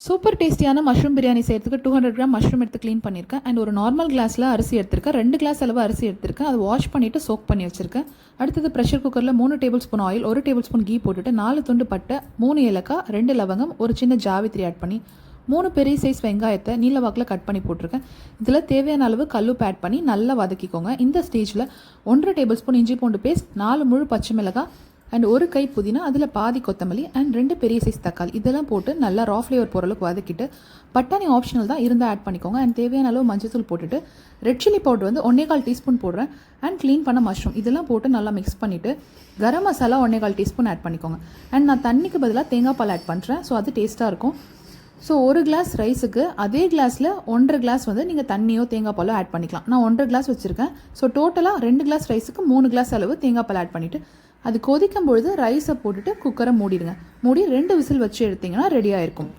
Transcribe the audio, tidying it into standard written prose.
Super டேஸ்டியான mushroom biryani செய்கிறதுக்கு 200 gram mushroom எடுத்து க்ளீன் பண்ணியிருக்கேன். அண்ட் ஒரு நார்மல் கிளாஸில் அரிசி எடுத்திருக்கேன். 2 கிளாஸ் அளவு அரிசி எடுத்திருக்கேன். அதை வாஷ் பண்ணிவிட்டு சோக் பண்ணி வச்சுருக்கேன். அடுத்தது ப்ரெஷர் குக்கரில் 3 tablespoon oil, 1 tablespoon ghee போட்டுட்டு 4 துண்டு பட்டை, 3 ஏலக்காய், 2 லவங்கம், ஒரு சின்ன ஜாவித்திரி ஆட் பண்ணி 3 பெரிய சைஸ் வெங்காயத்தை நீல வாக்கில் கட் பண்ணி போட்டிருக்கேன். இதில் தேவையான அளவு கல்லுப்பு ஆட் பண்ணி நல்லா வதக்கிக்கோங்க. இந்த ஸ்டேஜில் 1 டேபிள் ஸ்பூன் இஞ்சி பூண்டு பேஸ்ட், 4 முழு பச்சை மிளகாய் அண்ட் ஒரு கை புதினா, அதில் பாதி கொத்தமல்லி அண்ட் 2 பெரிய சைஸ் தக்காளி இதெல்லாம் போட்டு நல்லா ரா ஃப்ளேவர் போகிற அளவுக்கு வதக்கிட்டு, பட்டாணி ஆப்ஷனல் தான் இருந்தால் ஆட் பண்ணிக்கோங்க. அண்ட் தேவையான அளவு மஞ்சத்தூள் போட்டுட்டு ரெட் சில்லி பவுடர் வந்து 1/4 டீஸ்பூன் போடுறேன். அண்ட் க்ளீன் பண்ண மஷ்ரூம் இதெல்லாம் போட்டு நல்லா மிக்ஸ் பண்ணிவிட்டு கரம் மசாலா 1/4 டீஸ்பூன் ஆட் பண்ணிக்கோங்க. அண்ட் நான் தண்ணிக்கு பதிலாக தேங்காய் பால் ஆட் பண்ணுறேன். ஸோ அது டேஸ்ட்டாக இருக்கும். ஸோ ஒரு கிளாஸ் ரைஸுக்கு அதே கிளாஸில் 1.5 கிளாஸ் வந்து நீங்கள் தண்ணியோ தேங்காய் பாலோ ஆட் பண்ணிக்கலாம். நான் 1.5 கிளாஸ் வச்சுருக்கேன். ஸோ டோட்டலாக 2 கிளாஸ் ரைஸுக்கு 3 கிளாஸ் அளவு தேங்காய் பால் ஆட் பண்ணிவிட்டு அது கொதிக்கும் பொழுது ரைஸை போட்டுட்டு குக்கரை மூடிடுங்க. மூடி 2 விசில் வச்சு எடுத்திங்கன்னா ரெடியாக இருக்கும்.